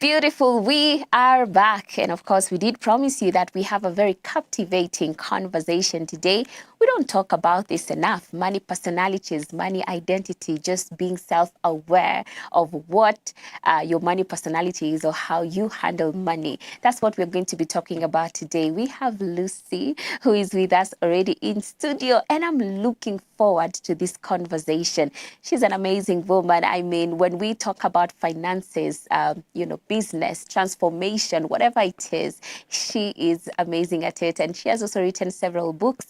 Beautiful. We are back. And of course, we did promise you that we have a very captivating conversation today. We don't talk about this enough. Money personalities, money identity, just being self-aware of what your money personality is or how you handle money. That's what we're going to be talking about today. We have Lucy, who is with us already in studio, and I'm looking forward to this conversation. She's an amazing woman. I mean, when we talk about finances, business, transformation, whatever it is, she is amazing at it. And she has also written several books.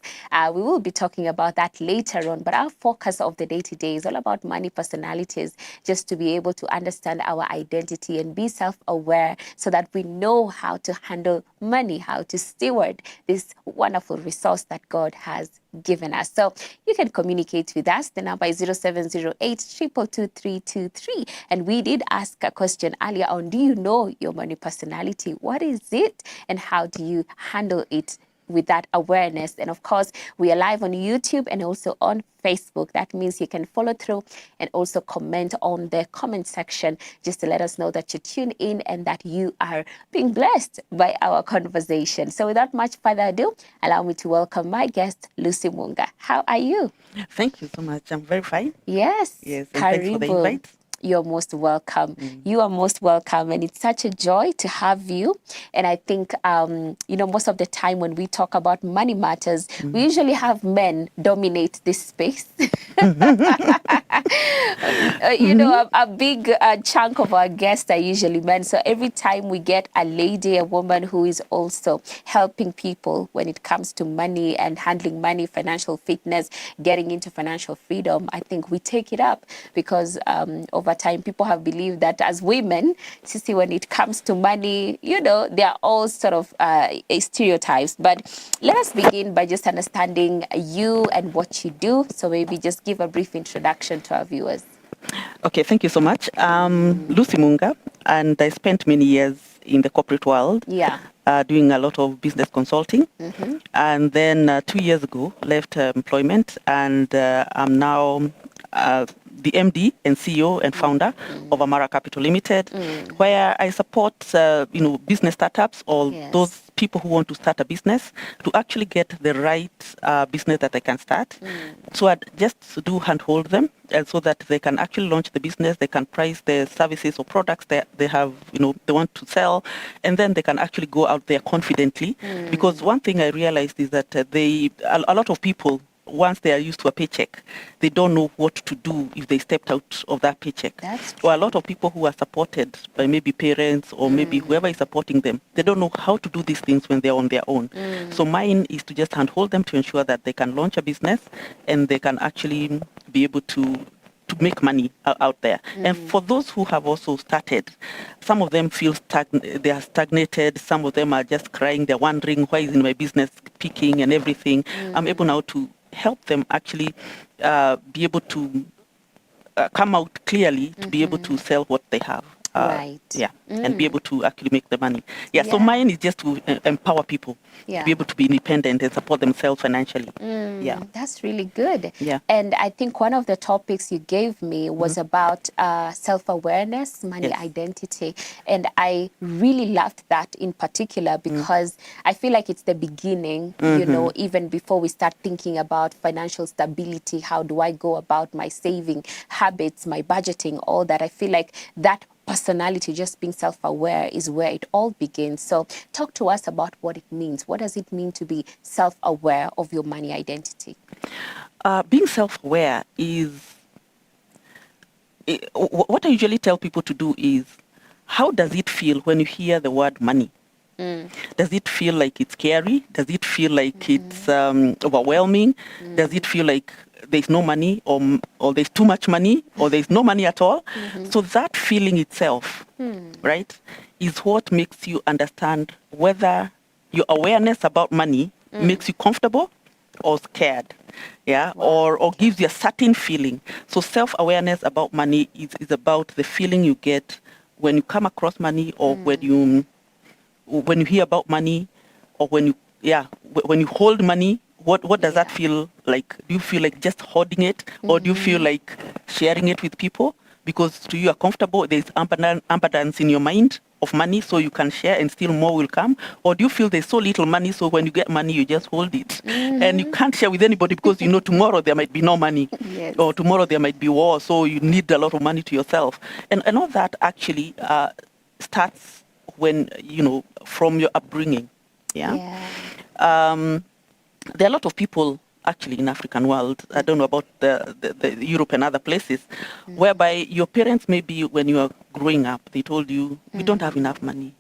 We will be talking about that later on. But our focus of the day today is all about money personalities, just to be able to understand our identity and be self-aware so that we know how to handle money, how to steward this wonderful resource that God has given us. So you can communicate with us. The number is 0708 222 And we did ask a question earlier on, do you know your money personality? What is it and how do you handle it with that awareness? And of course, we are live on YouTube and also on Facebook. That means you can follow through and also comment on the comment section just to let us know that you tune in and that you are being blessed by our conversation. So without much further ado, allow me to welcome my guest, Lucy Munga. How are you? Thank you so much. I'm very fine. Yes. Yes, and thanks for the invite. You're most welcome. You are most welcome. And it's such a joy to have you. And I think, most of the time when we talk about money matters, we usually have men dominate this space. A big chunk of our guests are usually men. So every time we get a lady, a woman who is also helping people when it comes to money and handling money, financial fitness, getting into financial freedom, I think we take it up because over time, people have believed that as women, when it comes to money, they are all sort of stereotypes. But let us begin by just understanding you and what you do. So maybe just give a brief introduction to our viewers. Okay, thank you so much. Lucy Munga, and I spent many years in the corporate world. Yeah. Doing a lot of business consulting. And then 2 years ago, left employment, and I'm now the MD and CEO and founder of Amara Capital Limited, where I support business startups or those people who want to start a business to actually get the right business that they can start. So I just do handhold them, and so that they can actually launch the business, they can price the services or products that they have, they want to sell, and then they can actually go out there confidently. Because one thing I realized is that a lot of people, once they are used to a paycheck, they don't know what to do if they stepped out of that paycheck. Or a lot of people who are supported by maybe parents or maybe whoever is supporting them, they don't know how to do these things when they're on their own. So mine is to just handhold them to ensure that they can launch a business and they can actually be able to make money out there. And for those who have also started, some of them feel they are stagnated. Some of them are just crying. They're wondering, why isn't my business peaking and everything? I'm able now to help them actually be able to come out clearly to be able to sell what they have. Right. Yeah, and be able to actually make the money. So mine is just to empower people to be able to be independent and support themselves financially. That's really good. Yeah. And I think one of the topics you gave me was about self-awareness, money identity. And I really loved that in particular because I feel like it's the beginning, even before we start thinking about financial stability, how do I go about my saving habits, my budgeting, all that. I feel like that personality, just being self-aware, is where it all begins. So talk to us about what it means. What does it mean to be self-aware of your money identity? Being self-aware what I usually tell people to do is, how does it feel when you hear the word money? Does it feel like it's scary? Does it feel like it's overwhelming? Does it feel like there's no money or there's too much money or there's no money at all? So that feeling itself, right, is what makes you understand whether your awareness about money makes you comfortable or scared, or gives you a certain feeling. So self-awareness about money is about the feeling you get when you come across money or when you hear about money or when you hold money. What does that feel like? Do you feel like just holding it, or do you feel like sharing it with people because to you are comfortable? There's abundance in your mind, of money so you can share and still more will come? Or do you feel there's so little money so when you get money you just hold it and you can't share with anybody because you know tomorrow there might be no money Yes. or tomorrow there might be war, so you need a lot of money to yourself. And all that actually starts when, from your upbringing. Yeah. There are a lot of people actually in African world, I don't know about the Europe and other places, whereby your parents maybe when you are growing up, they told you, we don't have enough money.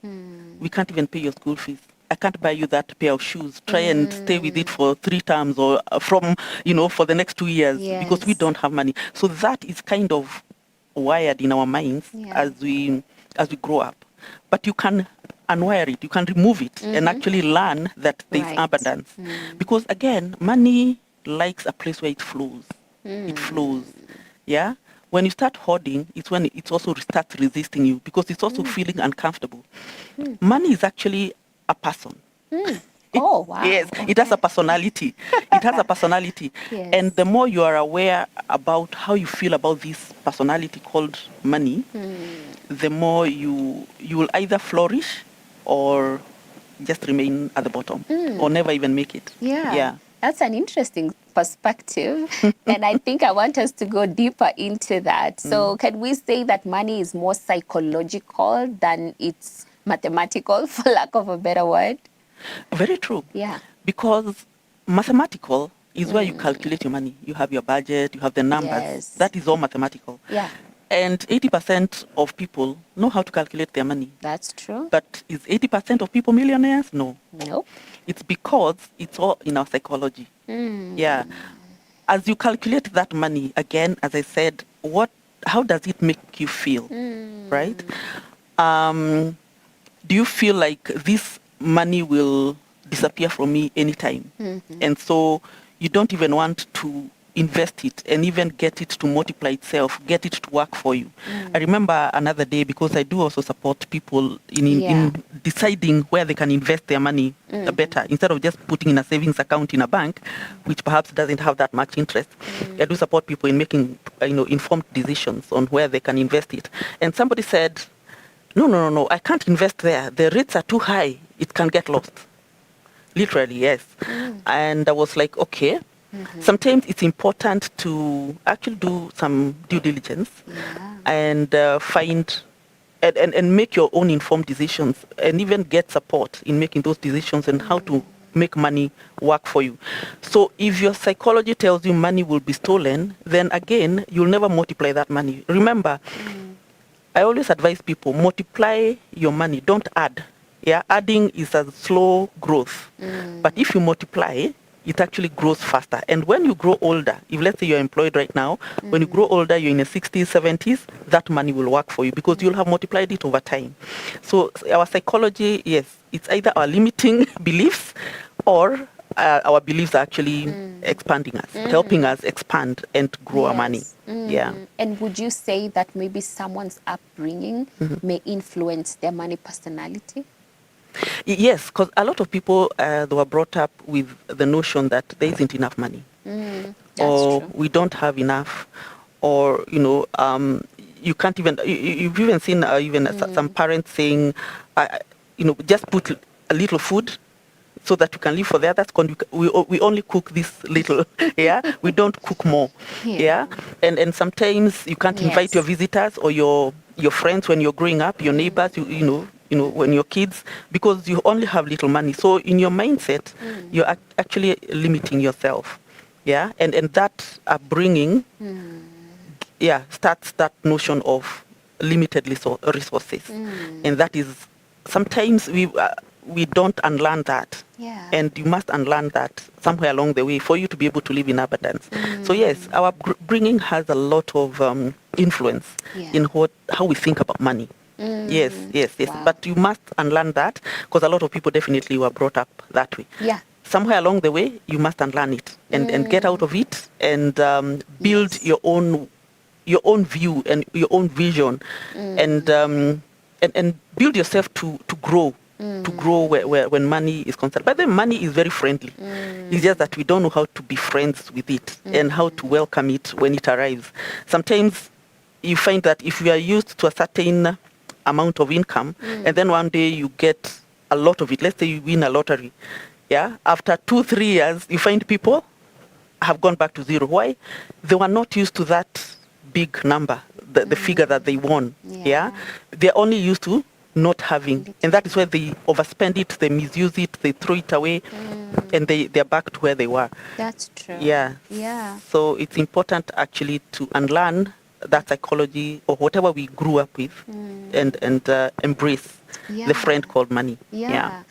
We can't even pay your school fees. I can't buy you that pair of shoes. Try and stay with it for 3 terms or for the next 2 years because we don't have money. So that is kind of wired in our minds as we grow up. But you can unwire it, you can remove it and actually learn that there's abundance. Because again, money likes a place where it flows. It flows. Yeah? When you start hoarding, it's when it also starts resisting you because it's also feeling uncomfortable. Money is actually a person. Oh, wow. Yes, it has a personality. It has a personality. Yes. And the more you are aware about how you feel about this personality called money, the more you will either flourish or just remain at the bottom or never even make it. Yeah. That's an interesting perspective. And I think I want us to go deeper into that. So can we say that money is more psychological than it's mathematical, for lack of a better word? Very true. Yeah. Because mathematical is where you calculate your money. You have your budget, you have the numbers. Yes. That is all mathematical. Yeah. And 80% of people know how to calculate their money. That's true. But is 80% of people millionaires? No. Nope. It's because it's all in our psychology. Yeah. As you calculate that money, again, as I said, how does it make you feel? Right? Do you feel like this money will disappear from me anytime? And so you don't even want to invest it and even get it to multiply itself, get it to work for you. I remember another day, because I do also support people in deciding where they can invest their money better, instead of just putting in a savings account in a bank, which perhaps doesn't have that much interest. I do support people in making informed decisions on where they can invest it. And somebody said, no, I can't invest there. The rates are too high. It can get lost. Literally, yes. And I was like, okay. Sometimes it's important to actually do some due diligence and find and make your own informed decisions and even get support in making those decisions and how to make money work for you. So if your psychology tells you money will be stolen, then again, you'll never multiply that money. Remember, I always advise people, multiply your money, don't add. Yeah, adding is a slow growth. But if you multiply, it actually grows faster. And when you grow older, if let's say you're employed right now, when you grow older, you're in the 60s, 70s, that money will work for you because you'll have multiplied it over time. So our psychology, yes, it's either our limiting beliefs or our beliefs are actually expanding us, helping us expand and grow our money. Yeah. And would you say that maybe someone's upbringing may influence their money personality? Yes, because a lot of people they were brought up with the notion that there isn't enough money, or true. We don't have enough, or you can't even. You've even seen some parents saying, just put a little food so that you can live for the others. We only cook this little, yeah. We don't cook more, yeah. And sometimes you can't invite your visitors or your friends when you're growing up, your neighbors, when you're kids, because you only have little money. So in your mindset, you're actually limiting yourself. Yeah. And that upbringing, starts that notion of limited resources. And that is, sometimes we don't unlearn that. Yeah. And you must unlearn that somewhere along the way for you to be able to live in abundance. So yes, our bringing has a lot of influence in how we think about money. Yes. Wow. But you must unlearn that, because a lot of people definitely were brought up that way. Yeah. Somewhere along the way, you must unlearn it and get out of it and build your own view and your own vision and build yourself to grow. To grow when money is concerned. But then money is very friendly. It's just that we don't know how to be friends with it and how to welcome it when it arrives. Sometimes you find that if you are used to a certain amount of income, and then one day you get a lot of it. Let's say you win a lottery. Yeah. After 2-3 years, you find people have gone back to zero. Why? They were not used to that big number, the figure that they won. Yeah. They're only used to not having. And that is where they overspend it, they misuse it, they throw it away, and they're back to where they were. That's true. Yeah. Yeah. So it's important actually to unlearn that psychology or whatever we grew up with and embrace the friend called money. Yeah.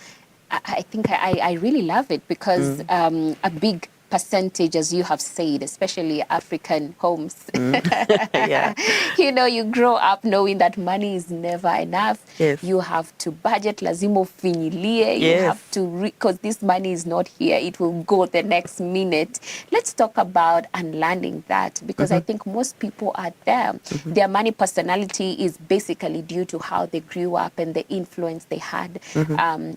I think I really love it because a big percentage, as you have said, especially African homes, Yeah. you know, you grow up knowing that money is never enough. Yes. You have to budget, lazima ufinyilie. You Yes. have to, because this money is not here, it will go the next minute. Let's talk about unlearning that, because I think most people are there. Their money personality is basically due to how they grew up and the influence they had,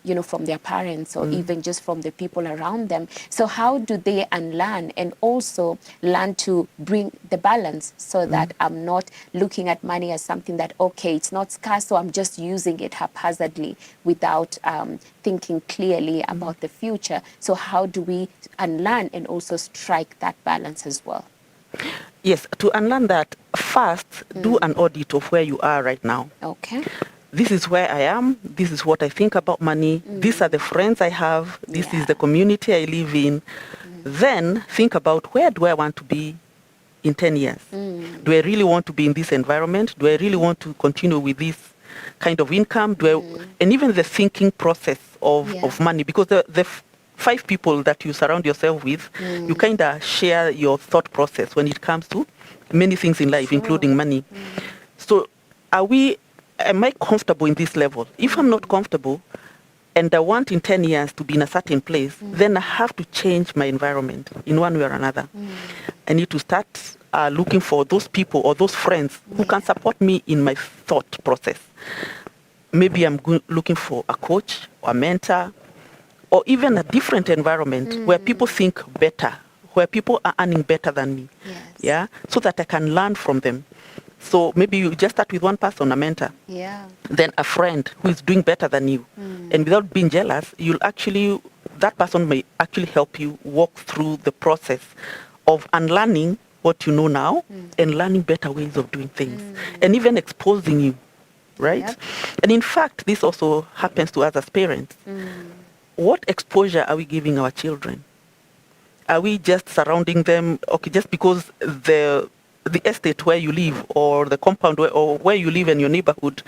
you know, from their parents or even just from the people around them. So how do they unlearn and also learn to bring the balance so that I'm not looking at money as something that, okay, it's not scarce, so I'm just using it haphazardly without thinking clearly about the future. So how do we unlearn and also strike that balance as well? Yes, to unlearn that, first, do an audit of where you are right now. Okay. This is where I am. This is what I think about money. These are the friends I have. This is the community I live in. Then think about, where do I want to be in 10 years? Do I really want to be in this environment? Do I really want to continue with this kind of income? And even the thinking process of money, because the 5 people that you surround yourself with, you kind of share your thought process when it comes to many things in life, including money. So am I comfortable in this level? If I'm not comfortable, and I want in 10 years to be in a certain place, then I have to change my environment in one way or another. I need to start looking for those people or those friends who can support me in my thought process. Maybe I'm looking for a coach or a mentor, or even a different environment where people think better, where people are earning better than me. Yeah, so that I can learn from them. So maybe you just start with one person, a mentor, then a friend who is doing better than you. And without being jealous, that person may actually help you walk through the process of unlearning what you know now and learning better ways of doing things, and even exposing you, right? And in fact, this also happens to us as parents. What exposure are we giving our children? Are we just surrounding them, okay, just because the estate where you live or the compound or where you live in your neighborhood,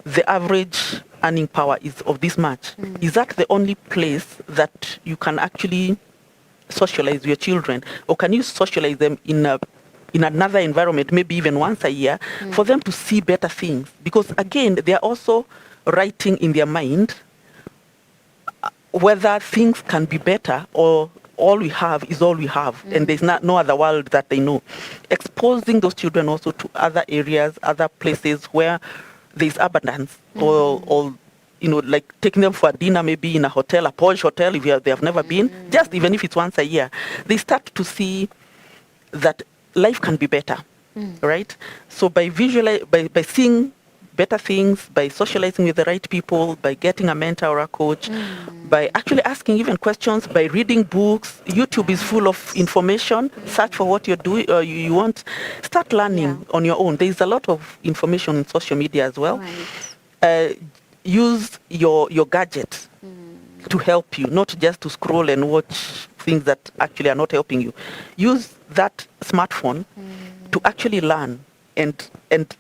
the average earning power is of this much? Is that the only place that you can actually socialize your children? Or can you socialize them in another environment, maybe even once a year, for them to see better things? Because again, they are also writing in their mind whether things can be better or all we have is all we have, and there's no other world that they know. Exposing those children also to other areas, other places where there's abundance, or like taking them for a dinner, maybe in a hotel, a posh hotel, if they have never been, just even if it's once a year, they start to see that life can be better, right? So by seeing better things, by socializing with the right people, by getting a mentor or a coach, by actually asking even questions, by reading books. YouTube is full of information. Search for what you're doing or you want. Start learning on your own. There's a lot of information in social media as well. Use your gadget to help you, not just to scroll and watch things that actually are not helping you. Use that smartphone to actually learn and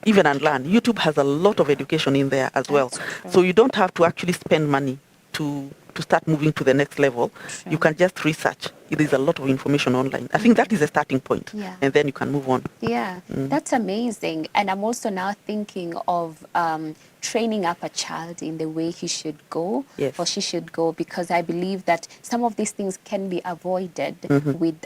even unlearn. YouTube has a lot of education in there as well. So you don't have to actually spend money to start moving to the next level. You can just research. There is a lot of information online. I think that is a starting point, and then you can move on. That's amazing. And I'm also now thinking of training up a child in the way he should go or she should go, because I believe that some of these things can be avoided with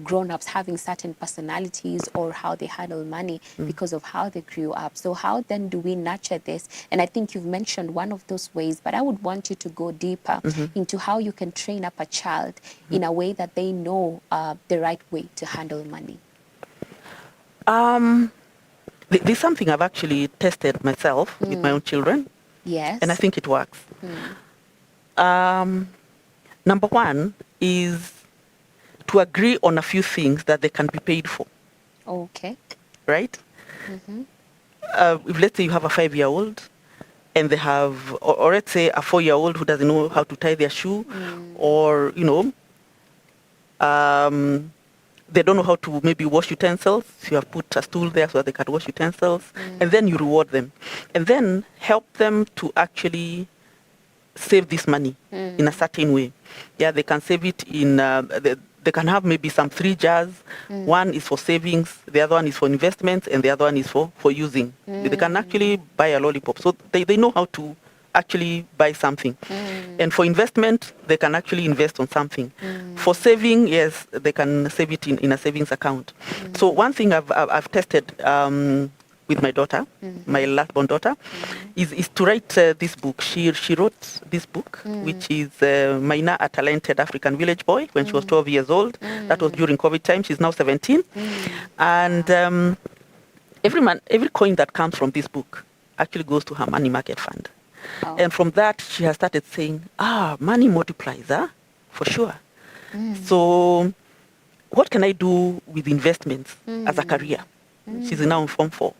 grown-ups having certain personalities or how they handle money because of how they grew up. So how then do we nurture this? And I think you've mentioned one of those ways, but I would want you to go deeper into how you can train up a child in a way that they know the right way to handle money. There's something I've actually tested myself with my own children, Yes. and I think it works. Number one is to agree on a few things that they can be paid for, Okay. right? If let's say you have a 5-year-old and they have, or let's say a 4-year-old who doesn't know how to tie their shoe, or, they don't know how to maybe wash utensils. You have put a stool there so that they can wash utensils, and then you reward them. And then help them to actually save this money in a certain way. Yeah, they can save it in, they can have maybe some 3 jars. One is for savings, the other one is for investments, and the other one is for using. They can actually buy a lollipop. So they know how to actually buy something. And for investment, they can actually invest on something. For saving, yes, they can save it in a savings account. So one thing I've tested with my daughter, my last born daughter, is to write this book. She wrote this book, which is Maina, a Talented African Village Boy, when she was 12 years old. That was during COVID time. She's now 17. And every coin that comes from this book actually goes to her money market fund. Oh. And from that, she has started saying, money multiplies, for sure. So what can I do with investments as a career? She's now in Form 4.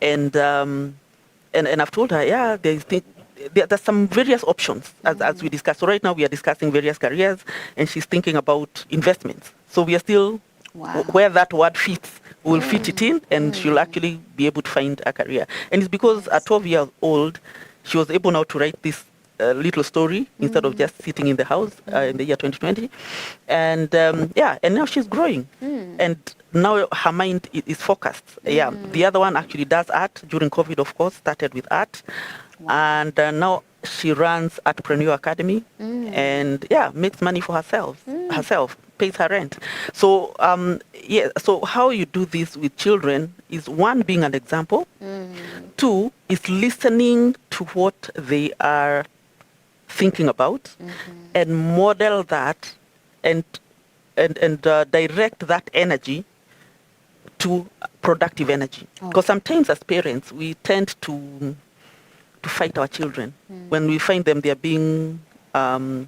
And I've told her, there's some various options as we discussed. So right now we are discussing various careers, and she's thinking about investments. So we are still where that word fits. We'll fit it in, and she'll actually be able to find a career. And it's because at 12 years old, she was able now to write this little story instead of just sitting in the house in the year 2020. And and now she's growing. And now her mind is focused. Yeah, the other one actually does art during COVID, of course, started with art. And now she runs Artpreneur Academy and makes money for herself, pays her rent. So so how you do this with children is, one, being an example. Two is listening to what they are thinking about and model that and direct that energy to productive energy. Because sometimes as parents, we tend to fight our children when we find them, they're being, their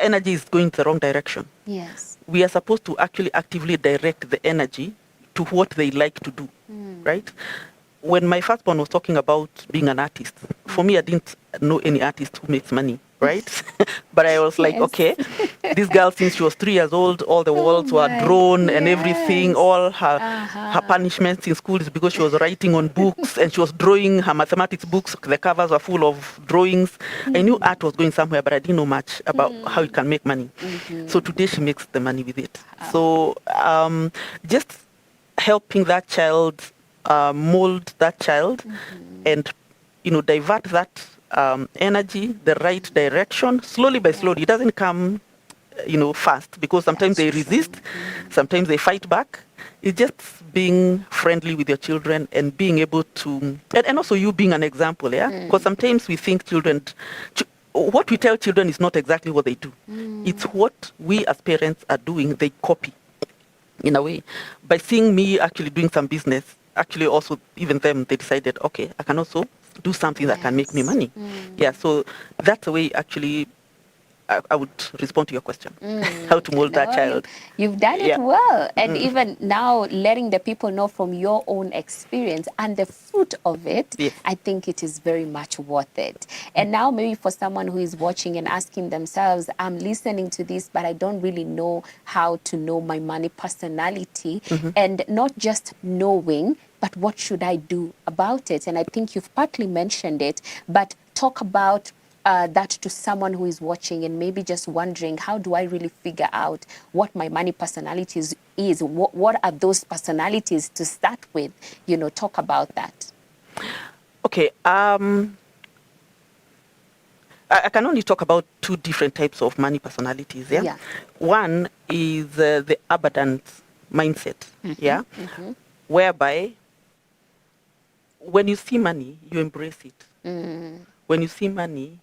energy is going the wrong direction. Yes. We are supposed to actually actively direct the energy to what they like to do, right? When my firstborn was talking about being an artist, for me, I didn't know any artist who makes money, right? But I was like, okay, this girl, since she was 3 years old, all the walls were drawn and everything. All her punishments in school is because she was writing on books and she was drawing her mathematics books. The covers were full of drawings. I knew art was going somewhere, but I didn't know much about how it can make money. So today she makes the money with it. So just helping that child, mold that child, and divert that energy the right direction, slowly by slowly. It doesn't come fast, because sometimes they resist, sometimes they fight back. It's just being friendly with your children and being able to, and also you being an example, because sometimes we think what we tell children is not exactly what they do. It's what we as parents are doing, they copy in a way. By seeing me actually doing some business, actually also even them, they decided, okay, I can also do something that can make me money. Yeah, so that's the way actually I would respond to your question. How to mold that child. You've done it well. And even now letting the people know from your own experience and the fruit of it, I think it is very much worth it. And now maybe for someone who is watching and asking themselves, I'm listening to this, but I don't really know how to know my money personality, and not just knowing, but what should I do about it? And I think you've partly mentioned it, but talk about that to someone who is watching and maybe just wondering, how do I really figure out what my money personalities is? What are those personalities to start with? Talk about that. Okay. I can only talk about 2 different types of money personalities. Yeah. One is the abundance mindset. Whereby when you see money, you embrace it. When you see money,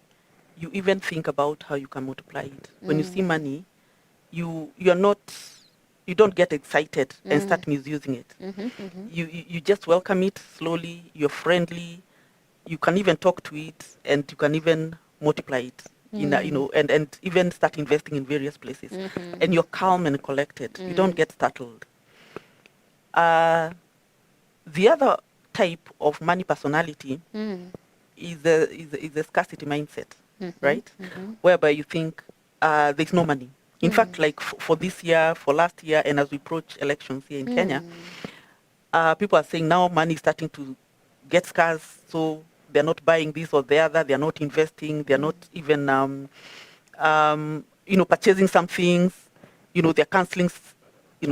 you even think about how you can multiply it. When you see money, you're not you don't get excited and start misusing it. You just welcome it slowly. You're friendly. You can even talk to it, and you can even multiply it. And even start investing in various places. And you're calm and collected. You don't get startled. The other type of money personality is a scarcity mindset, right? Whereby you think there's no money. In fact, like for this year, for last year, and as we approach elections here in Kenya, people are saying now money is starting to get scarce, so they're not buying this or the other, they're not investing, they're not even, purchasing some things, they're canceling,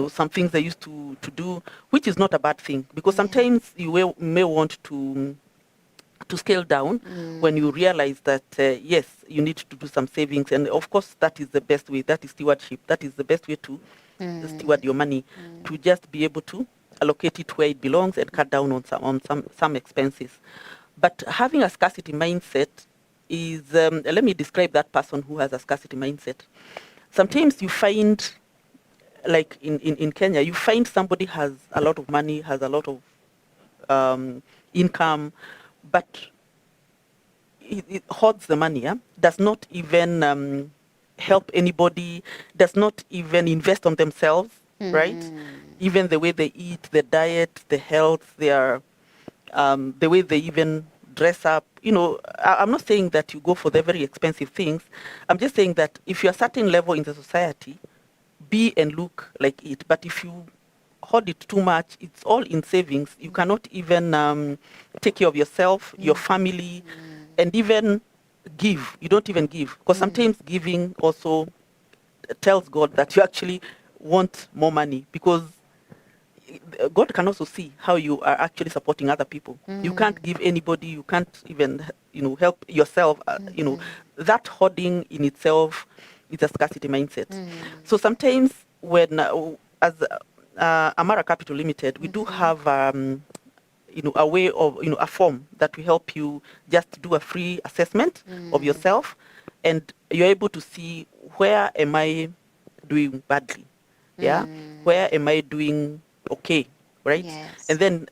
some things they used to do, which is not a bad thing, because sometimes you may want to scale down when you realize that, yes, you need to do some savings. And of course, that is the best way. That is stewardship. That is the best way to steward your money, to just be able to allocate it where it belongs and cut down on some expenses. But having a scarcity mindset is, let me describe that person who has a scarcity mindset. Sometimes you find, like in Kenya, you find somebody has a lot of money, has a lot of income, but it hoards the money, does not even help anybody, does not even invest on themselves, right? Even the way they eat, the diet, the health, the way they even dress up. I'm not saying that you go for the very expensive things. I'm just saying that if you're a certain level in the society, be and look like it. But if you hoard it too much, it's all in savings. You cannot even take care of yourself, your family, and even give. You don't even give. Because sometimes giving also tells God that you actually want more money, because God can also see how you are actually supporting other people. You can't give anybody, you can't even, help yourself. That hoarding in itself is a scarcity mindset. So sometimes when, as Amara Capital Limited, we do have, a way of, a form that will help you just do a free assessment of yourself, and you're able to see, where am I doing badly? Yeah, where am I doing okay, right? Yes. And then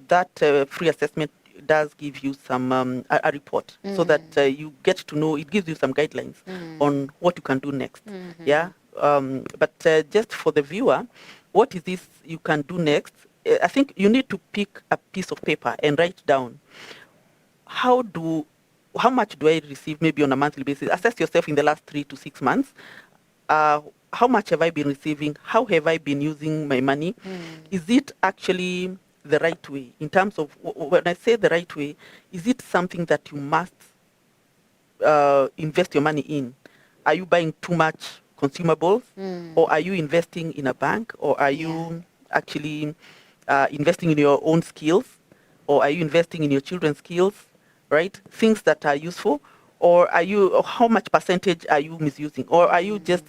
that free assessment does give you some a report, so that you get to know. It gives you some guidelines on what you can do next. Yeah, but just for the viewer, what is this you can do next? I think you need to pick a piece of paper and write down, how much do I receive maybe on a monthly basis? Assess yourself in the last 3 to 6 months. How much have I been receiving? How have I been using my money? Is it actually the right way? In terms of, when I say the right way, is it something that you must invest your money in? Are you buying too much consumables? Or are you investing in a bank? Or are you actually investing in your own skills? Or are you investing in your children's skills, right? Things that are useful. Or how much percentage are you misusing? Or are you just,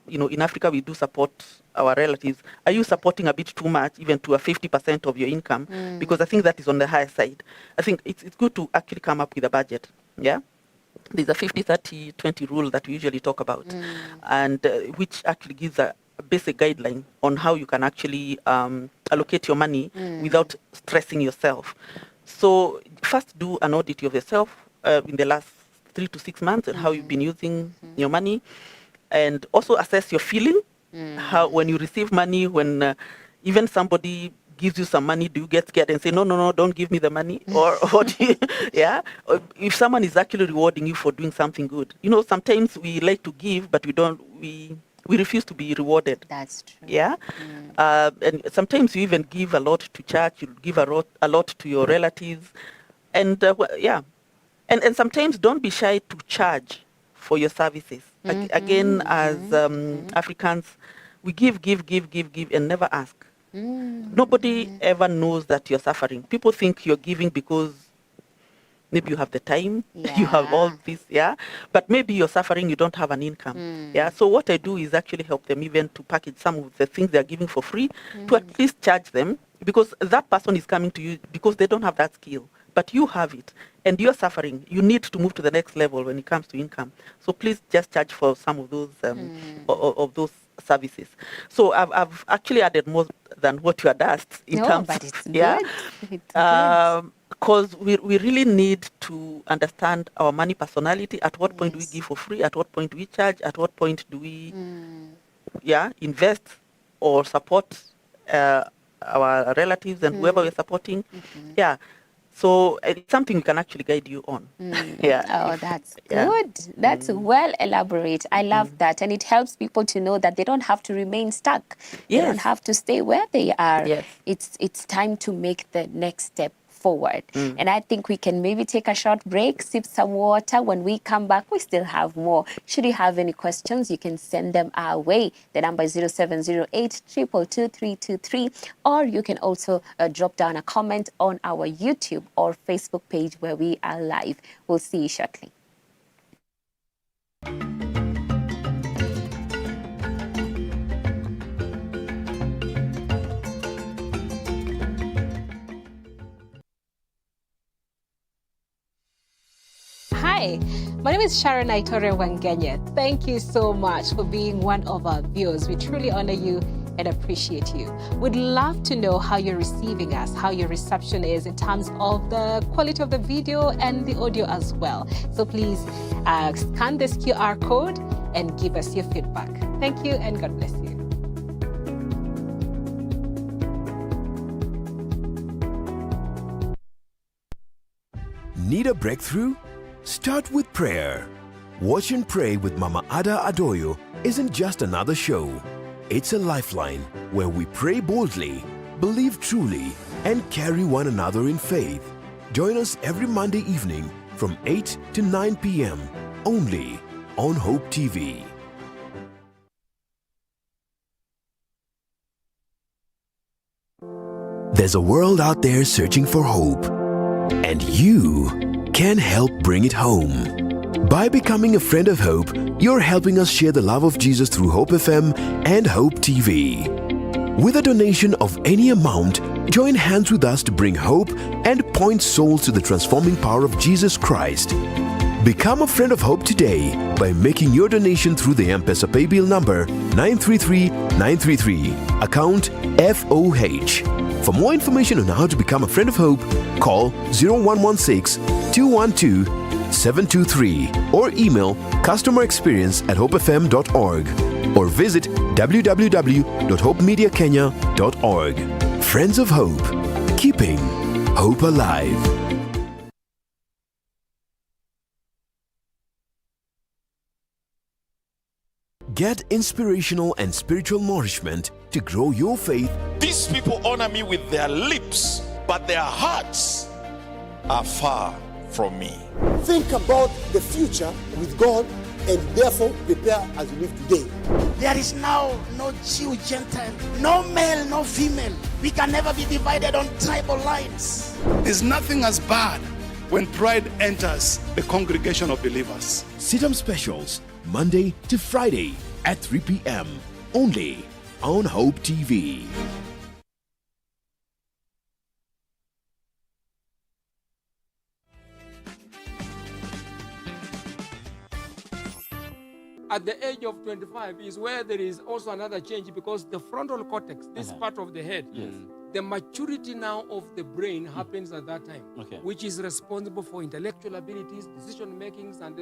in Africa, we do support our relatives. Are you supporting a bit too much, even to a 50% of your income? Because I think that is on the higher side. I think it's good to actually come up with a budget, yeah? There's a 50-30-20 rule that we usually talk about, and which actually gives a basic guideline on how you can actually allocate your money without stressing yourself. So first, do an audit of yourself in the last 3 to 6 months, and how you've been using your money, and also assess your feeling. How, when you receive money, when even somebody gives you some money, do you get scared and say, no, don't give me the money? Or do you, yeah? Or if someone is actually rewarding you for doing something good. Sometimes we like to give, but we refuse to be rewarded. That's true. Yeah? And sometimes you even give a lot to church, you give a lot to your relatives. And yeah. And sometimes don't be shy to charge for your services. Again, as Africans, we give, and never ask. Nobody ever knows that you're suffering. People think you're giving because maybe you have the time, you have all this, yeah? But maybe you're suffering, you don't have an income, yeah? So what I do is actually help them even to package some of the things they're giving for free, to at least charge them, because that person is coming to you because they don't have that skill. but you have it and you're suffering. You need to move to the next level when it comes to income. So please just charge for some of those of those services. So I've actually added more than what you had asked in terms. But it's yeah, good. It's good. because we really need to understand our money personality. At what point do we give for free? At what point do we charge? At what point do we invest or support our relatives and whoever we're supporting? Yeah. So it's something we can actually guide you on. Oh, that's good. That's well elaborate. I love that. And it helps people to know that they don't have to remain stuck. They don't have to stay where they are. Yes. It's time to make the next step forward. And I think we can maybe take a short break, sip some water. When we come back, we still have more. Should you have any questions, you can send them our way. The number is 0708 222 323, or you can also drop down a comment on our YouTube or Facebook page where we are live. We'll see you shortly. Hi, my name is Sharon Aitore Wangenya. Thank you so much for being one of our viewers. We truly honor you and appreciate you. We'd love to know how you're receiving us, how your reception is in terms of the quality of the video and the audio as well. So please scan this QR code and give us your feedback. Thank you and God bless you. Need a breakthrough? Start with prayer. Watch and Pray with Mama Ada Adoyo isn't just another show. It's a lifeline where we pray boldly, believe truly, and carry one another in faith. Join us every Monday evening from 8 to 9 p.m. only on Hope TV. There's a world out there searching for hope, and you can help bring it home. By becoming a friend of Hope, you're helping us share the love of Jesus through Hope FM and Hope TV. With a donation of any amount, join hands with us to bring hope and point souls to the transforming power of Jesus Christ. Become a friend of Hope today by making your donation through the M-Pesa paybill number 933933, account FOH. For more information on how to become a friend of Hope, call 0116-212-723 or email customerexperience@hopefm.org or visit www.hopemediakenya.org. Friends of Hope, keeping hope alive. Get inspirational and spiritual nourishment to grow your faith. These people honor me with their lips, but their hearts are far from me. Think about the future with God and therefore prepare as you live today. There is now no Jew, Gentile, no male, no female. We can never be divided on tribal lines. There's nothing as bad when pride enters the congregation of believers. Sit-up specials, Monday to Friday at 3 p.m. only on Hope TV. At the age of 25 is where there is also another change, because the frontal cortex, this part of the head, the maturity now of the brain happens at that time, which is responsible for intellectual abilities, decision makings, and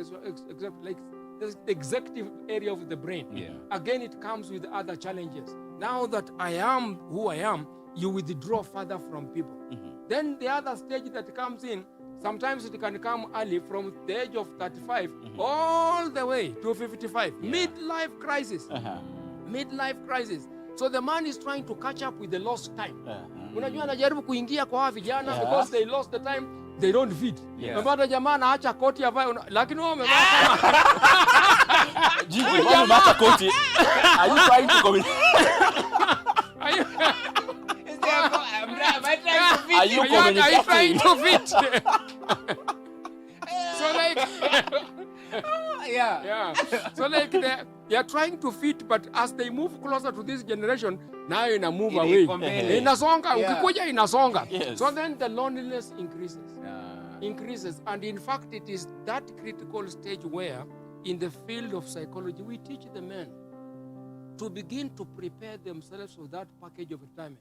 like the executive area of the brain. Again, it comes with other challenges. Now that I am who I am, you withdraw further from people. Then the other stage that comes in, sometimes it can come early from the age of 35 all the way to 55. Midlife crisis. Midlife crisis. So the man is trying to catch up with the lost time. Unajua anajaribu kuingia kwa vijana because they lost the time, they don't fit. Mbona jamaa anaacha koti avae, lakini wao wamevaa kama Jibu, wao wamevaa koti. Are you trying to communicate? Are you trying to fit? So like, so like they are trying to fit, but as they move closer to this generation, now in a move away. Inasonga, ukikuja inasonga. So then the loneliness increases. increases. And in fact, it is that critical stage where, in the field of psychology, we teach the men to begin to prepare themselves for that package of retirement.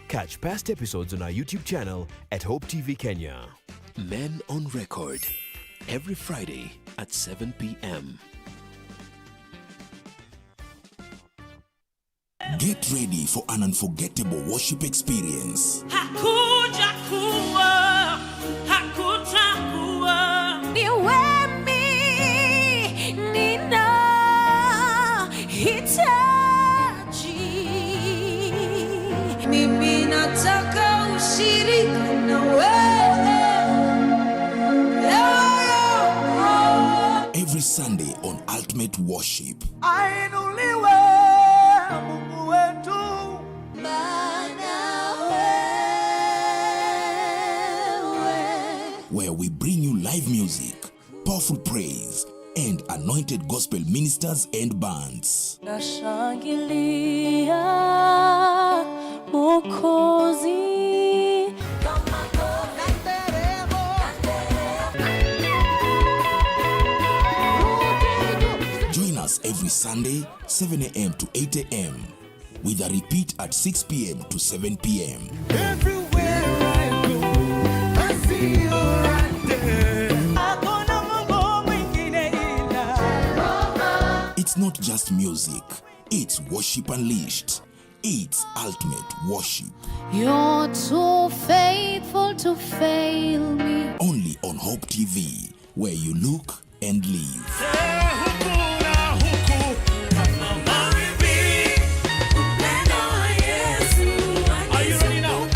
Catch past episodes on our YouTube channel at Hope TV Kenya. Men on Record, every Friday at 7 p.m. Get ready for an unforgettable worship experience. Every Sunday on Ultimate Worship. Where we bring you live music, powerful praise, and anointed gospel ministers and bands. Join us every Sunday, 7 a.m. to 8 a.m. with a repeat at 6 p.m. to 7 p.m. Everywhere I go, I see you right there. It's not just music, it's worship unleashed. It's ultimate worship. You're too faithful to fail me. Only on Hope TV, where you look and live. Are you ready now?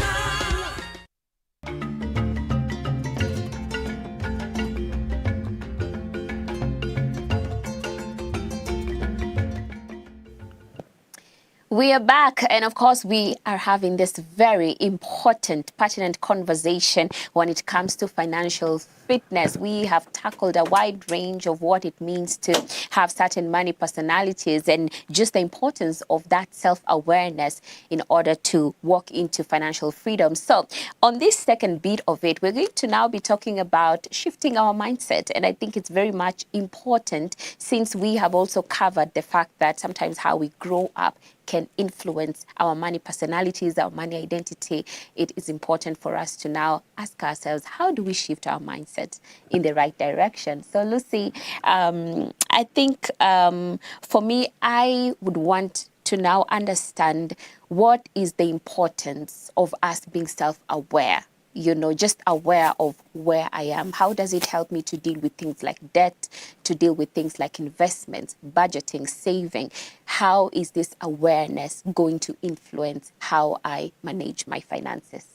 We are back, and of course, we are having this very important, pertinent conversation when it comes to financial fitness. We have tackled a wide range of what it means to have certain money personalities and just the importance of that self-awareness in order to walk into financial freedom. So on this second bit of it, we're going to now be talking about shifting our mindset. And I think it's very much important, since we have also covered the fact that sometimes how we grow up can influence our money personalities, our money identity. It is important for us to now ask ourselves, how do we shift our mindset in the right direction? So Lucy, I think for me, I would want to now understand what is the importance of us being self-aware, you know, just aware of where I am. How does it help me to deal with things like debt, to deal with things like investments, budgeting, saving? How is this awareness going to influence how I manage my finances?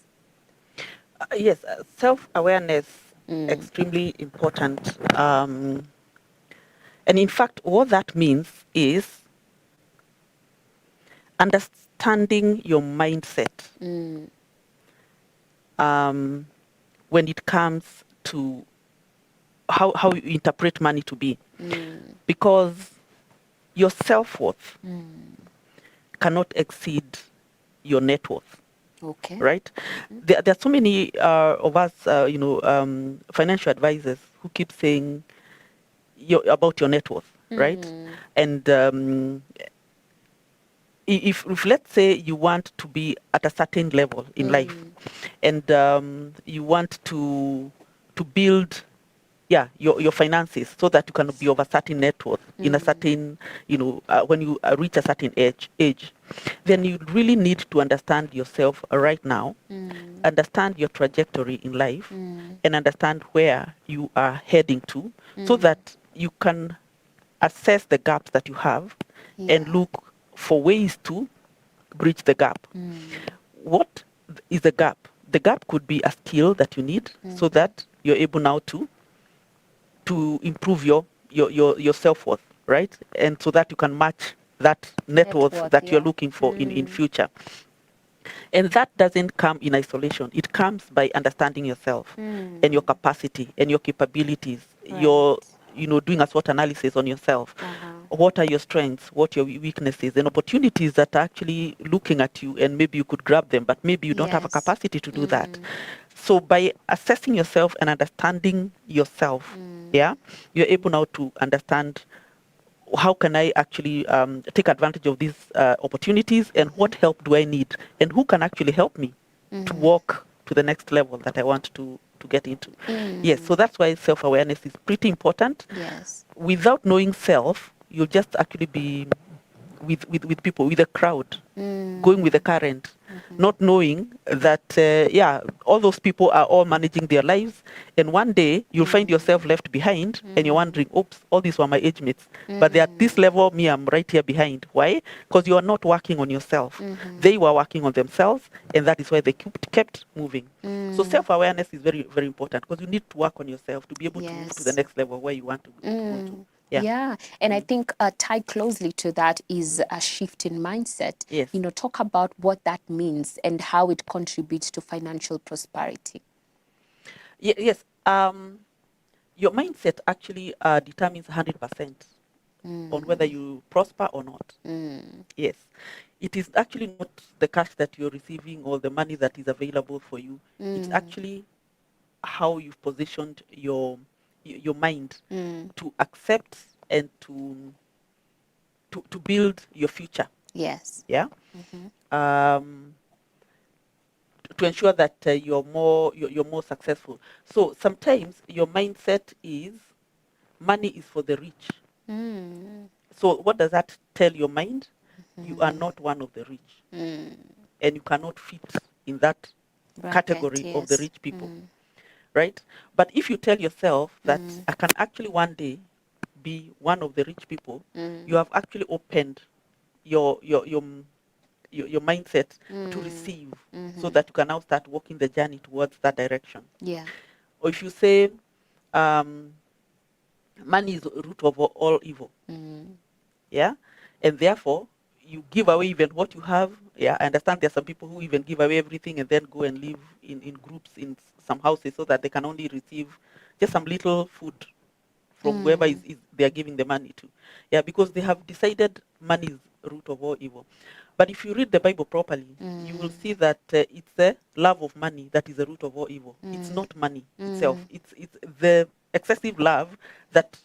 Yes, self-awareness, extremely important. And in fact, what that means is understanding your mindset. When it comes to how you interpret money to be. Because your self-worth cannot exceed your net worth. Okay. Right? There are so many of us, financial advisors who keep saying about your net worth, right? And if let's say you want to be at a certain level in life, and you want to build your finances so that you can be of a certain net worth in a certain, when you reach a certain age, then you really need to understand yourself right now, understand your trajectory in life, and understand where you are heading to, so that you can assess the gaps that you have and look for ways to bridge the gap. What is the gap? The gap could be a skill that you need so that you're able now to improve your self-worth, right? And so that you can match that net worth that you're looking for in future. And that doesn't come in isolation. It comes by understanding yourself and your capacity and your capabilities, your doing a SWOT analysis on yourself. What are your strengths? What are your weaknesses and opportunities that are actually looking at you, and maybe you could grab them, but maybe you don't have a capacity to do that. So by assessing yourself and understanding yourself, yeah, you're able now to understand how can I actually take advantage of these opportunities, and what help do I need, and who can actually help me to walk to the next level that I want to get into. Yes, so that's why self-awareness is pretty important. Yes. Without knowing self, you'll just actually be with people, with a crowd, going with the current, not knowing that, all those people are all managing their lives. And one day you'll find yourself left behind and you're wondering, oops, all these were my age mates. But they're at this level, me, I'm right here behind. Why? Because you are not working on yourself. They were working on themselves, and that is why they kept moving. So self-awareness is very, very important, because you need to work on yourself to be able to move to the next level where you want to go to. Yeah. And I think tied closely to that is a shift in mindset. Yes. Talk about what that means and how it contributes to financial prosperity. Yes. Your mindset actually determines 100% on whether you prosper or not. Yes. It is actually not the cash that you're receiving or the money that is available for you. It's actually how you've positioned your mind to accept and to build your future. Yes. Yeah. To ensure that you're more successful. So sometimes your mindset is money is for the rich. So what does that tell your mind? You are not one of the rich, and you cannot fit in that category of the rich people. Right? But if you tell yourself that I can actually one day be one of the rich people, you have actually opened your mindset to receive, so that you can now start walking the journey towards that direction. Yeah. Or if you say money is the root of all evil, yeah, and therefore you give away even what you have. Yeah, I understand there's some people who even give away everything and then go and live in groups in some houses so that they can only receive just some little food from whoever is they are giving the money to. Yeah, because they have decided money is root of all evil. But if you read the Bible properly, you will see that it's the love of money that is the root of all evil. It's not money itself. It's the excessive love that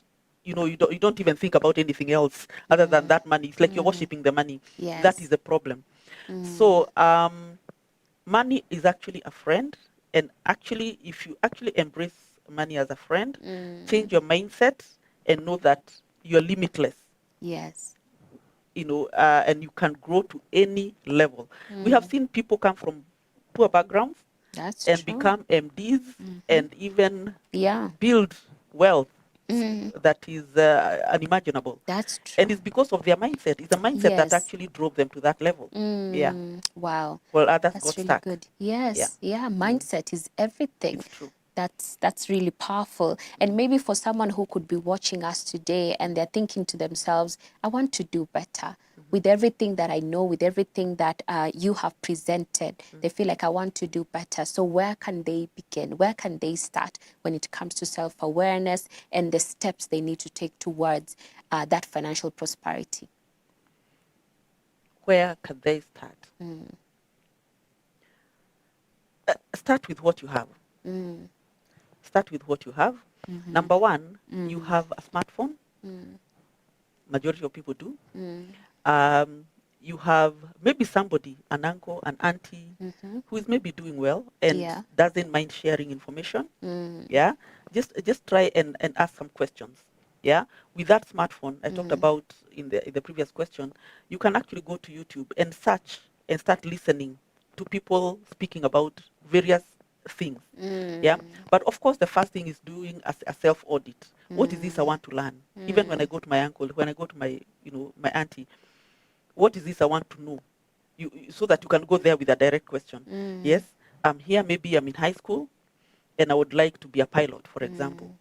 you don't even think about anything else other than that money. It's like you're worshiping the money. Yes. That is the problem. So money is actually a friend, and actually if you actually embrace money as a friend, change your mindset and know that you're limitless. Yes. And you can grow to any level. We have seen people come from poor backgrounds and become MDs and even build wealth that is unimaginable. That's true. And it's because of their mindset. It's the mindset that actually drove them to that level. Yeah. Wow. Well, others That's got really stuck. good. Yes. Yeah. Mindset is everything. It's true. That's really powerful. And maybe for someone who could be watching us today and they're thinking to themselves, I want to do better. With everything that I know, with everything that you have presented, they feel like I want to do better. So where can they begin? Where can they start when it comes to self-awareness and the steps they need to take towards that financial prosperity? Where can they start? Start with what you have. Start with what you have. Number one, you have a smartphone. Majority of people do. You have maybe somebody, an uncle, an auntie, who is maybe doing well and doesn't mind sharing information. Yeah, just try and ask some questions. Yeah, with that smartphone I talked about in the previous question, you can actually go to YouTube and search and start listening to people speaking about various things. Yeah, but of course the first thing is doing a self-audit. What is this I want to learn? Even when I go to my uncle, when I go to my my auntie, what is this I want to know? So that you can go there with a direct question. Yes, I'm here, maybe I'm in high school and I would like to be a pilot, for example.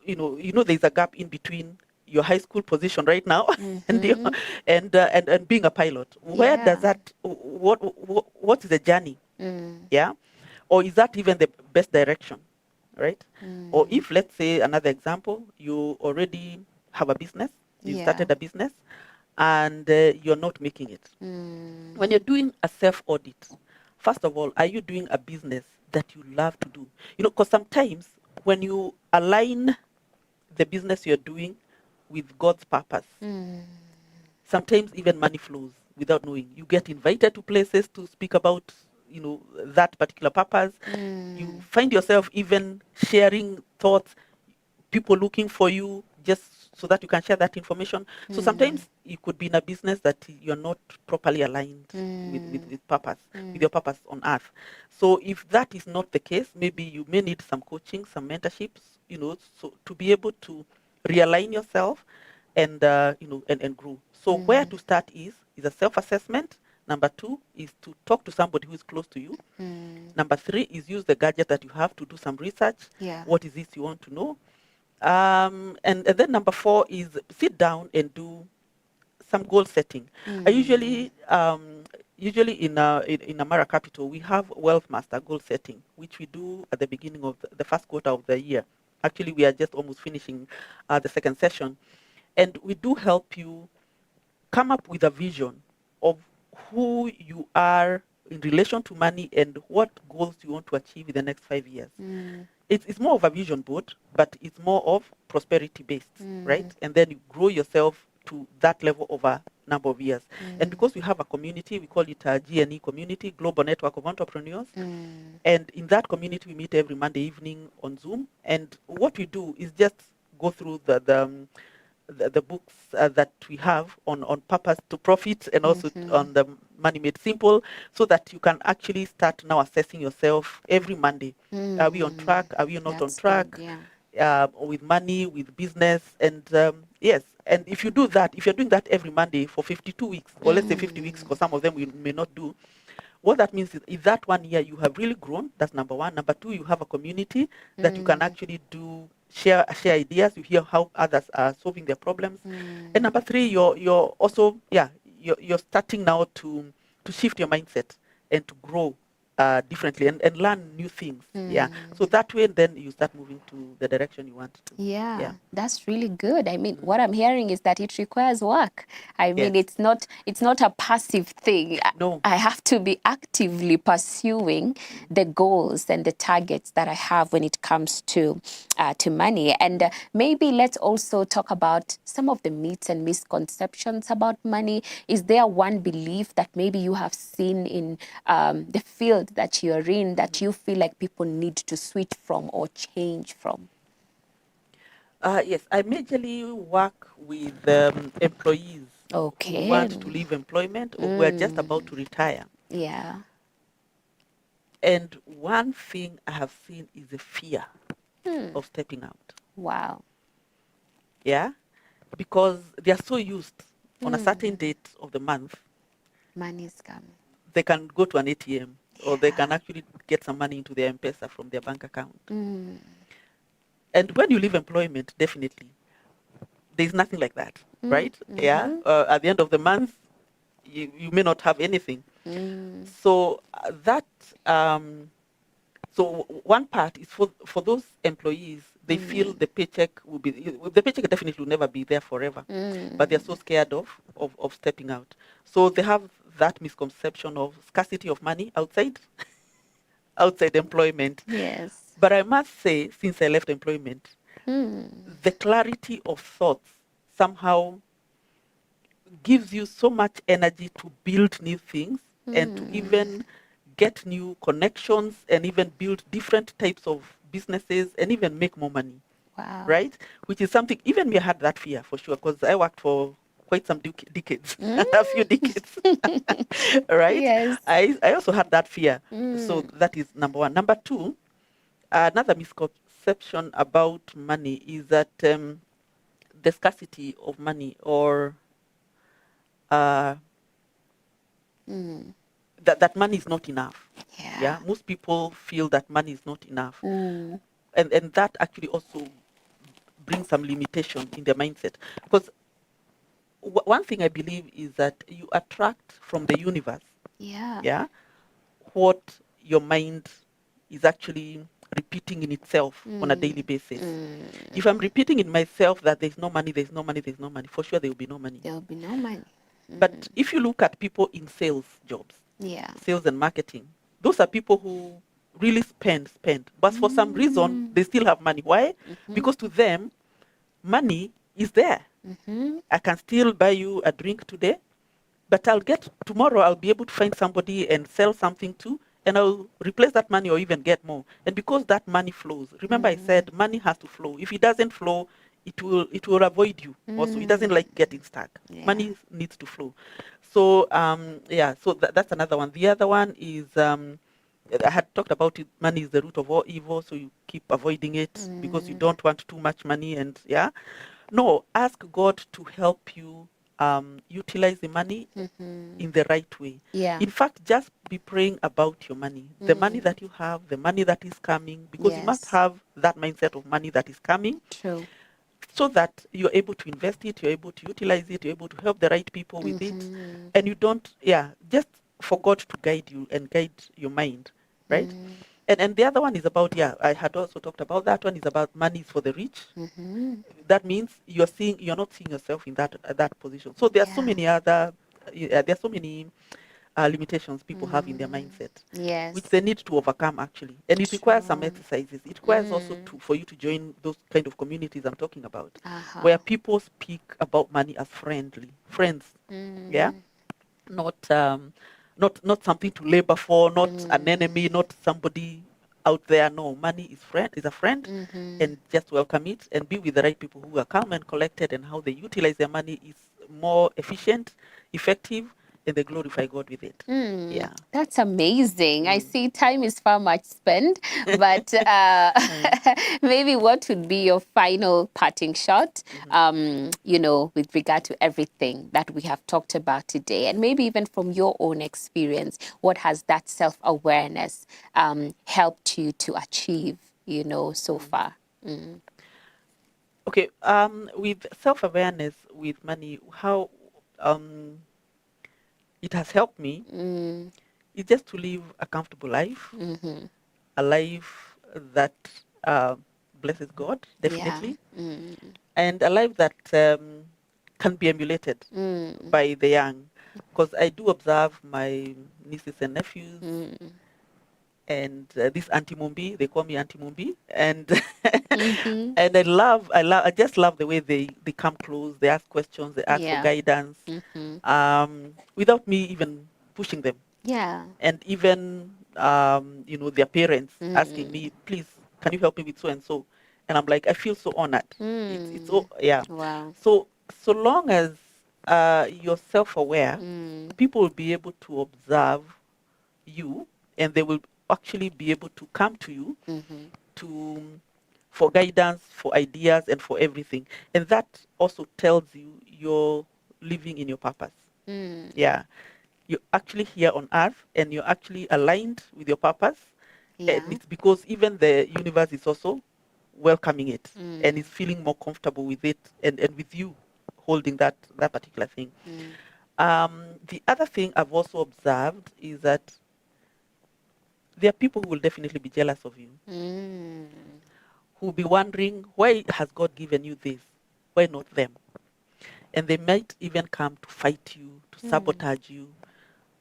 There's a gap in between your high school position right now and being a pilot. Where does that, what is the journey? Yeah, or is that even the best direction? Right? Or if, let's say, another example, you already have a business, you started a business and you're not making it. When you're doing a self-audit, first of all, are you doing a business that you love to do? Because sometimes when you align the business you're doing with God's purpose, sometimes even money flows without knowing. You get invited to places to speak about, that particular purpose. You find yourself even sharing thoughts, people looking for you just so that you can share that information. So sometimes you could be in a business that you're not properly aligned with purpose, with your purpose on earth. So if that is not the case, maybe you may need some coaching, some mentorships, so to be able to realign yourself and and grow. So where to start is a self-assessment. Number 2 is to talk to somebody who is close to you. Number 3 is use the gadget that you have to do some research. What is it you want to know? And then number 4 is sit down and do some goal setting. I usually in Amara Capital, we have Wealth Master goal setting, which we do at the beginning of the first quarter of the year. Actually, we are just almost finishing the second session. And we do help you come up with a vision of who you are in relation to money and what goals you want to achieve in the next 5 years. It's more of a vision board, but it's more of prosperity based, right? And then you grow yourself to that level over a number of years. And because we have a community, we call it a GNE community, Global Network of Entrepreneurs. And in that community, we meet every Monday evening on Zoom. And what we do is just go through the books that we have on purpose to profit and also on the money made simple, so that you can actually start now assessing yourself every Monday. Are we on track? Are we not on track? Good, yeah. With money, with business, and yes. And if you do that, if you're doing that every Monday for 52 weeks, or let's say 50 weeks, because some of them we may not do, what that means is that 1 year you have really grown. That's number 1. Number 2, you have a community that you can actually share ideas. You hear how others are solving their problems. And number 3, you're also you're starting now to shift your mindset and to grow differently and learn new things. So that way, then you start moving to the direction you want to. Yeah, that's really good. I mean, what I'm hearing is that it requires work. I mean, it's not a passive thing. No. I have to be actively pursuing the goals and the targets that I have when it comes to money. And maybe let's also talk about some of the myths and misconceptions about money. Is there one belief that maybe you have seen in the field that you're in that you feel like people need to switch from or change from? Yes, I majorly work with employees who want to leave employment or who are just about to retire. Yeah. And one thing I have seen is the fear of stepping out. Wow. Yeah, because they are so used on a certain date of the month. Money is coming. They can go to an ATM or they can actually get some money into their M-Pesa from their bank account. And when you leave employment, definitely, there's nothing like that, right? Yeah. At the end of the month, you may not have anything. So so one part is for those employees, they feel the paycheck definitely will never be there forever, but they're so scared of stepping out. So they have that misconception of scarcity of money outside employment. Yes. But I must say, since I left employment, the clarity of thoughts somehow gives you so much energy to build new things and to even get new connections and even build different types of businesses and even make more money. Wow. Right? Which is something, even me, I had that fear for sure, because I worked for quite some decades, a few decades, right? Yes. I also had that fear. So that is number 1. Number 2, another misconception about money is that the scarcity of money or that money is not enough. Yeah. Most people feel that money is not enough. And that actually also brings some limitation in their mindset. Because one thing I believe is that you attract from the universe. Yeah. What your mind is actually repeating in itself on a daily basis. If I'm repeating in myself that there's no money, for sure there will be no money. There will be no money. But if you look at people in sales jobs, sales and marketing, those are people who really spend. But for some reason, they still have money. Why? Because to them, money is there. I can still buy you a drink today, but tomorrow I'll be able to find somebody and sell something too, and I'll replace that money or even get more. And because that money flows, remember I said money has to flow. If it doesn't flow, it will avoid you. Also, it doesn't like getting stuck. Money needs to flow. So so that's another one. The other one is I had talked about it. Money is the root of all evil, so you keep avoiding it because you don't want too much money. And no, ask God to help you utilize the money in the right way. In fact, just be praying about your money, the money that you have, the money that is coming, because you must have that mindset of money that is coming. True. So that you're able to invest it, you're able to utilize it, you're able to help the right people with it, and you don't, just for God to guide you and guide your mind, right? And the other one is about, I had also talked about that one, is about money is for the rich. That means you're not seeing yourself in that position. So there are so many other, limitations people have in their mindset, which they need to overcome actually. And it requires some exercises. It requires also for you to join those kind of communities I'm talking about, where people speak about money as friends, not something to labor for, not an enemy, not somebody out there. No, money is a friend, and just welcome it and be with the right people who are calm and collected, and how they utilize their money is more efficient, effective, and they glorify God with it. That's amazing. I see time is far much spent, but maybe what would be your final parting shot, with regard to everything that we have talked about today, and maybe even from your own experience, what has that self-awareness helped you to achieve, so far? Okay, with self-awareness with money, how it has helped me is just to live a comfortable life, a life that blesses God, definitely, and a life that can be emulated by the young. Because I do observe my nieces and nephews, and this Auntie Mumbi, they call me Auntie Mumbi, and and I just love the way they come close, they ask questions, they ask for guidance, without me even pushing them. And even their parents asking me, please, can you help me with so and so? And I'm like, I feel so honored. It's Wow. So long as you're self-aware, people will be able to observe you, and they will actually be able to come to you for guidance, for ideas, and for everything. And that also tells you you're living in your purpose. You're actually here on earth, and you're actually aligned with your purpose. And it's because even the universe is also welcoming it, and is feeling more comfortable with it, and with you holding that particular thing. The other thing I've also observed is that there are people who will definitely be jealous of you, who will be wondering, why has God given you this? Why not them? And they might even come to fight you, to sabotage you,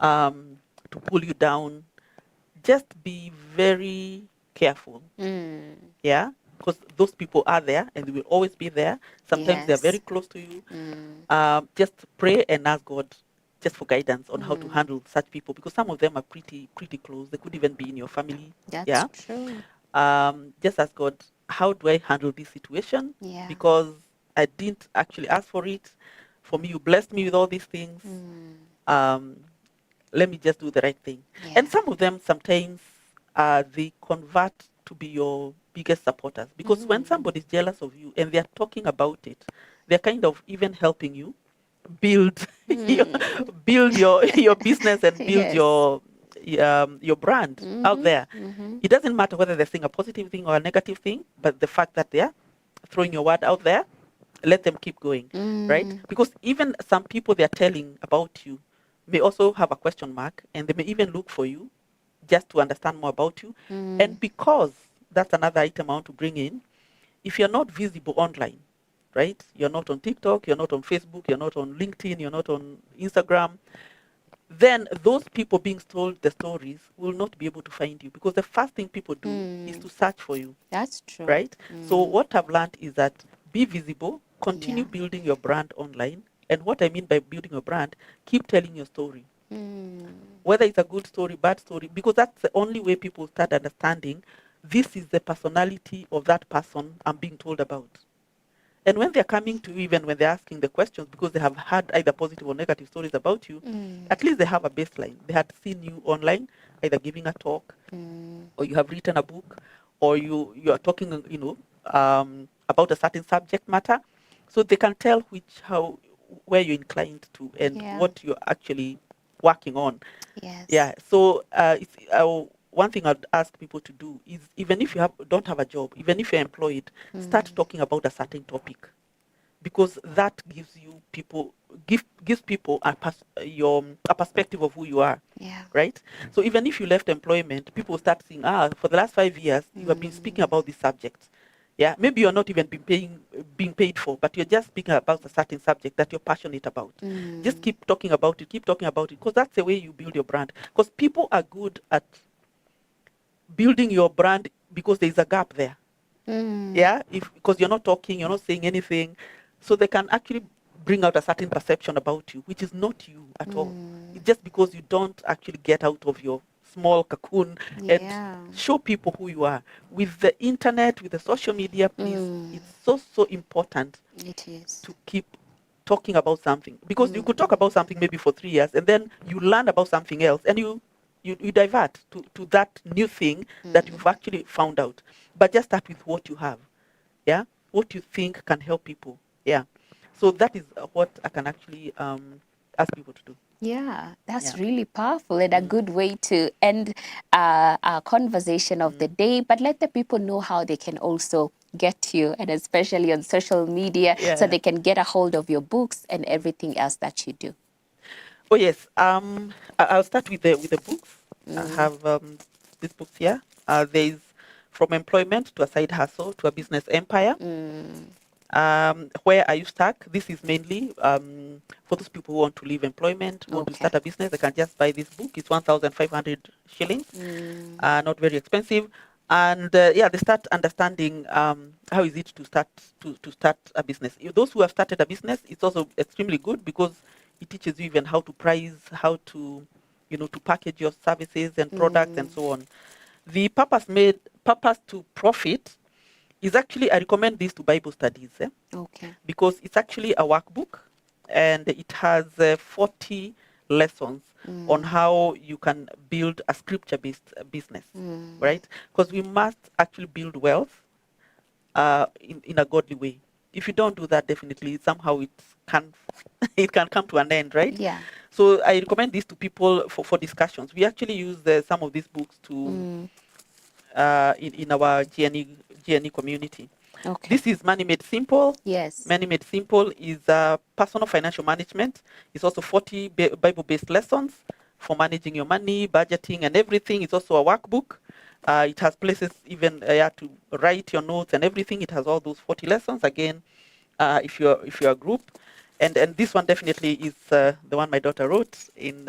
to pull you down. Just be very careful. Because those people are there, and they will always be there. Sometimes they're very close to you. Just pray and ask God just for guidance on how to handle such people, because some of them are pretty close. They could even be in your family. That's true. Just ask God, how do I handle this situation? Because I didn't actually ask for it. For me, you blessed me with all these things. Let me just do the right thing. And some of them, sometimes they convert to be your biggest supporters, because when somebody's jealous of you and they're talking about it, they're kind of even helping you build build your business and build your brand out there. It doesn't matter whether they're saying a positive thing or a negative thing, but the fact that they're throwing your word out there, let them keep going, right? Because even some people they're telling about you may also have a question mark, and they may even look for you just to understand more about you. And because that's another item I want to bring in, if you're not visible online, right? You're not on TikTok, you're not on Facebook, you're not on LinkedIn, you're not on Instagram. then those people being told the stories will not be able to find you, because the first thing people do is to search for you. That's true. Right? So what I've learned is that be visible, continue building your brand online. And what I mean by building your brand, keep telling your story. Whether it's a good story, bad story, because that's the only way people start understanding this is the personality of that person I'm being told about. And when they're coming to you, even when they're asking the questions, because they have had either positive or negative stories about you, at least they have a baseline. They had seen you online, either giving a talk, or you have written a book, or you are talking, about a certain subject matter, so they can tell where you're inclined to and what you're actually working on. Yes. Yeah. So one thing I'd ask people to do is, even if you don't have a job, even if you're employed, start talking about a certain topic, because that gives people a perspective of who you are. Yeah. Right? So even if you left employment, people start seeing, for the last 5 years, you have been speaking about this subject. Yeah, maybe you're not even being paid for, but you're just speaking about a certain subject that you're passionate about. Just keep talking about it, because that's the way you build your brand. Because people are good at building your brand because there's a gap there. Yeah, because you're not talking, you're not saying anything, so they can actually bring out a certain perception about you, which is not you at all. It's just because you don't actually get out of your small cocoon and show people who you are. With the internet, with the social media, please, it's so important. It is. To keep talking about something, because you could talk about something maybe for 3 years, and then you learn about something else, and you divert to that new thing that you've actually found out. But just start with what you have. Yeah, what you think can help people. Yeah, so that is what I can actually ask people to do. Yeah, that's really powerful and a good way to end our conversation of the day. But let the people know how they can also get to you, and especially on social media, so they can get a hold of your books and everything else that you do. Oh yes, I'll start with the books. I have these books here. There is From Employment to a Side Hustle to a Business Empire. Where are you stuck? This is mainly for those people who want to leave employment, who want to start a business. They can just buy this book. It's 1,500 shillings, not very expensive. And they start understanding how is it to start a business. Those who have started a business, it's also extremely good, because it teaches you even how to price, how to to package your services and products and so on. The Purpose to Profit is actually, I recommend this to Bible studies. Because it's actually a workbook, and it has 40 lessons on how you can build a scripture-based business, right? Because we must actually build wealth in a godly way. If you don't do that, definitely somehow it can come to an end, right? Yeah. So I recommend this to people for discussions. We actually use some of these books to in our GNE community. Okay. This is Money Made Simple. Yes. Money Made Simple is personal financial management. It's also 40 Bible-based lessons for managing your money, budgeting, and everything. It's also a workbook. It has places even to write your notes and everything. It has all those 40 lessons. Again, if you're a group. And this one definitely is the one my daughter wrote in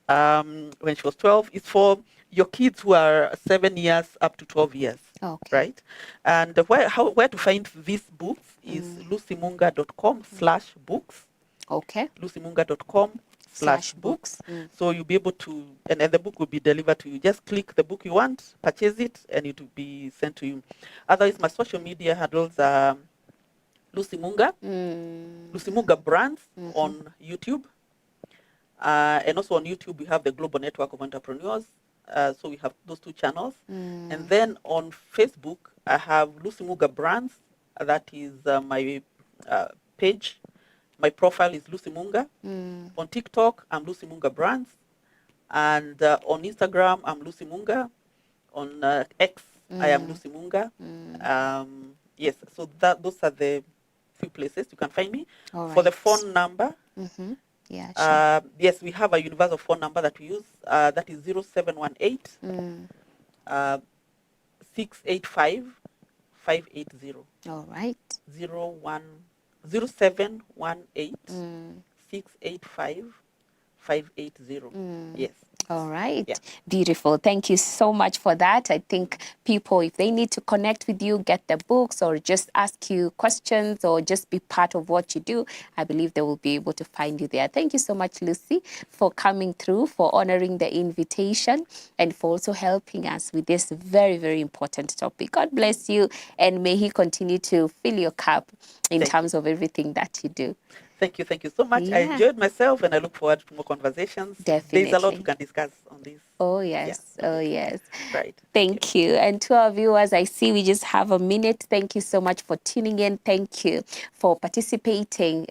when she was 12. It's for your kids who are 7 years up to 12 years. Okay. Right? And where to find these books is lucymunga.com/books. Okay. lucymunga.com/books. So you'll be able to, and the book will be delivered to you. Just click the book you want, purchase it, and it will be sent to you. Otherwise, my social media handles are Lucy Munga, Lucy Munga Brands on YouTube. And also on YouTube, we have the Global Network of Entrepreneurs. So we have those two channels. And then on Facebook, I have Lucy Munga Brands. That is my page. My profile is Lucy Munga. On TikTok, I'm Lucy Munga Brands. And on Instagram, I'm Lucy Munga. On X, I am Lucy Munga. Yes, so those are the few places you can find me. For the phone number, yeah, sure. yes, we have a universal phone number that we use. That is 0718 685 580. All right. 0718 685 580. Yes. All right. Yeah. Beautiful. Thank you so much for that. I think people, if they need to connect with you, get the books, or just ask you questions, or just be part of what you do, I believe they will be able to find you there. Thank you so much, Lucy, for coming through, for honoring the invitation, and for also helping us with this very, very important topic. God bless you, and may He continue to fill your cup in terms of everything that you do. Thank you so much. I Yeah. enjoyed myself, and I look forward to more conversations. Definitely. There's a lot we can discuss on this. Oh, yes. Yeah. Oh, yes. Right. Thank you. And to our viewers, I see we just have a minute. Thank you so much for tuning in. Thank you for participating,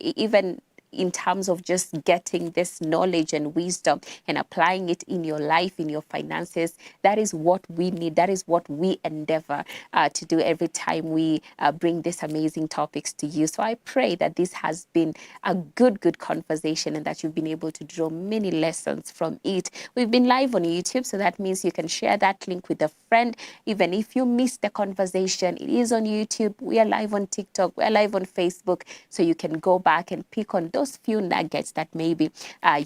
even in terms of just getting this knowledge and wisdom and applying it in your life, in your finances. That is what we need. That is what we endeavor to do every time we bring these amazing topics to you. So I pray that this has been a good conversation, and that you've been able to draw many lessons from it. We've been live on YouTube, so that means you can share that link with a friend. Even if you missed the conversation, it is on YouTube. We are live on TikTok. We're live on Facebook. So you can go back and pick on those few nuggets that maybe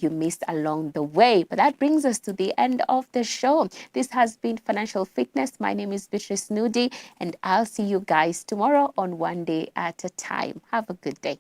you missed along the way. But that brings us to the end of the show. This has been Financial Fitness. My name is Beatrice Nudi, and I'll see you guys tomorrow on One Day at a Time. Have a good day.